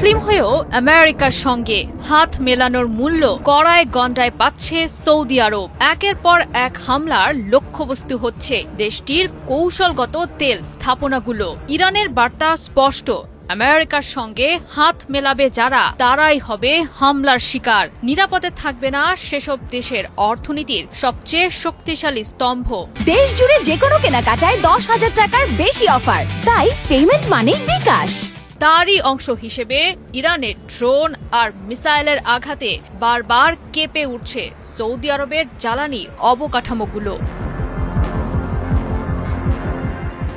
মুসলিম হয়েও আমেরিকার সঙ্গে হাত মেলানোর মূল্য কড়ায় গণ্ডায় পাচ্ছে সৌদি আরব। একের পর এক হামলার লক্ষ্যবস্তু হচ্ছে দেশটির কৌশলগত তেল স্থাপনাগুলো। ইরানের বার্তা স্পষ্ট, আমেরিকার সঙ্গে হাত মেলাবে যারা তারাই হবে হামলার শিকার। নিরাপদে থাকবে না সেসব দেশের অর্থনীতির সবচেয়ে শক্তিশালী স্তম্ভ। দেশ জুড়ে যে কোনো কেনাকাটায় 10,000 টাকার বেশি অফার, তাই পেমেন্ট মানে বিকাশ। তারই অংশ হিসেবে ইরানের ড্রোন আর মিসাইলের আঘাতে বারবার কেঁপে উঠছে সৌদি আরবের জ্বালানি অবকাঠামোগুলো।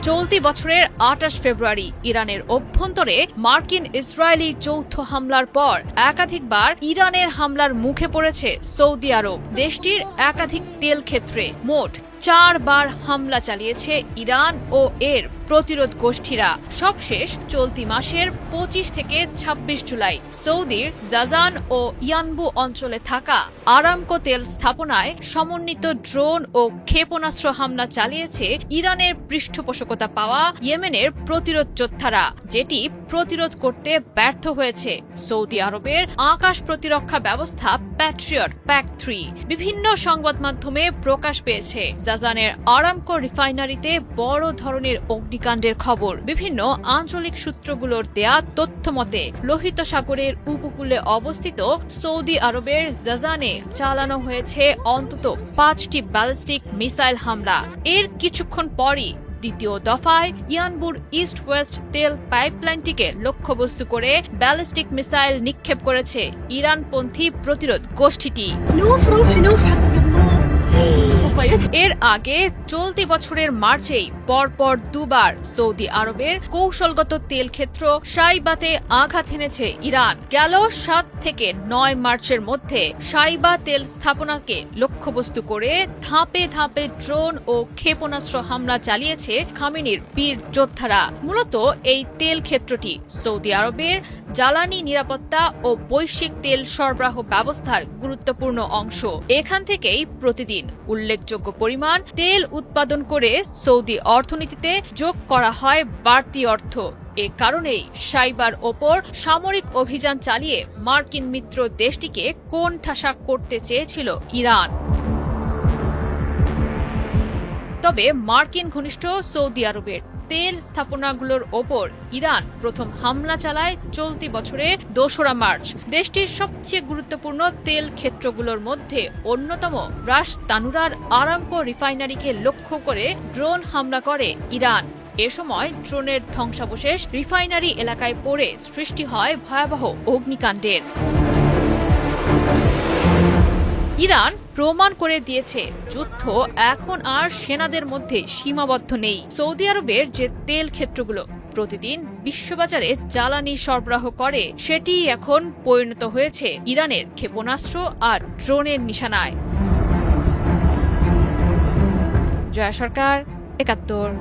চলতি বছরের 28 ফেব্রুয়ারি ইরানের অভ্যন্তরে মার্কিন ইসরায়েলি যৌথ হামলার পর একাধিকবার ইরানের হামলার মুখে পড়েছে সৌদি আরব। দেশটির একাধিক তেল ক্ষেত্রে মোট 4 বার হামলা চালিয়েছে ইরান ও এর প্রতিরোধ গোষ্ঠীরা। সবশেষ চলতি মাসের 25 থেকে 26 জুলাই সৌদির জাজান ও ইয়ানবু অঞ্চলে থাকা আরামকো তেল স্থাপনায় সমন্বিত ড্রোন ও ক্ষেপণাস্ত্র হামলা চালিয়েছে ইরানের পৃষ্ঠপোষকতা পাওয়া ইয়েমেনের প্রতিরোধ যোদ্ধারা, যেটি প্রতিরোধ করতে ব্যর্থ হয়েছে সৌদি আরবের আকাশ প্রতিরক্ষা ব্যবস্থা প্যাট্রিয়ট PAC-3। বিভিন্ন সংবাদ মাধ্যমে প্রকাশ পেয়েছে জাজানের আরামকো রিফাইনারিতে বড় ধরনের অগ্নিকাণ্ডের খবর। বিভিন্ন আঞ্চলিক সূত্রগুলোর দেয়া তথ্য মতে লোহিত সাগরের উপকূলে অবস্থিত সৌদি আরবের জাজানে চালানো হয়েছে অন্তত 5টি ব্যালিস্টিক মিসাইল হামলা। এর কিছুক্ষণ পরই দ্বিতীয় দফায় ইয়ানবুর ইস্ট ওয়েস্ট তেল পাইপলাইনটিকে লক্ষ্যবস্তু করে ব্যালিস্টিক মিসাইল নিক্ষেপ করেছে ইরানপন্থী প্রতিরোধ গোষ্ঠীটি। এর আগে চলতি বছরের মার্চেই পরপর দুবার সৌদি আরবের কৌশলগত তেল ক্ষেত্র সাইবাতে আঘাত এনেছে ইরান। গেল 7 থেকে 9 মার্চের মধ্যে সাইবা তেল স্থাপনাকে লক্ষ্যবস্তু করে ধাপে ধাপে ড্রোন ও ক্ষেপণাস্ত্র হামলা চালিয়েছে খামেনির বীর যোদ্ধারা। মূলত এই তেল ক্ষেত্রটি সৌদি আরবের জ্বালানি নিরাপত্তা ও বৈশ্বিক তেল সরবরাহ ব্যবস্থার গুরুত্বপূর্ণ অংশ। এখান থেকেই প্রতিদিন উল্লেখযোগ্য পরিমাণ তেল উৎপাদন করে সৌদি অর্থনীতিতে যোগ করা হয় বাড়তি অর্থ। এ কারণেই সাইবার ওপর সামরিক অভিযান চালিয়ে মার্কিন মিত্র দেশটিকে কোণঠাসা করতে চেয়েছিল ইরান। তবে মার্কিন ঘনিষ্ঠ সৌদি আরবের তেল স্থাপনাগুলোর ওপর ইরান প্রথম হামলা চালায় চলতি বছরের 2রা মার্চ। দেশটির সবচেয়ে গুরুত্বপূর্ণ তেল ক্ষেত্রগুলোর মধ্যে অন্যতম রাস তানুরার আরামকো রিফাইনারিকে লক্ষ্য করে ড্রোন হামলা করে ইরান। এ সময় ড্রোনের ধ্বংসাবশেষ রিফাইনারি এলাকায় পড়ে সৃষ্টি হয় ভয়াবহ অগ্নিকাণ্ডের। ইরান প্রমাণ করে দিয়েছে যুদ্ধ এখন আর সেনাদের মধ্যে সীমাবদ্ধ নেই। সৌদি আরবের যে তেল ক্ষেত্রগুলো প্রতিদিন বিশ্ববাজারে জ্বালানি সরবরাহ করে, সেটি এখন পরিণত হয়েছে ইরানের ক্ষেপণাস্ত্র আর ড্রোনের নিশানায়। জয়া সরকার, ৭১।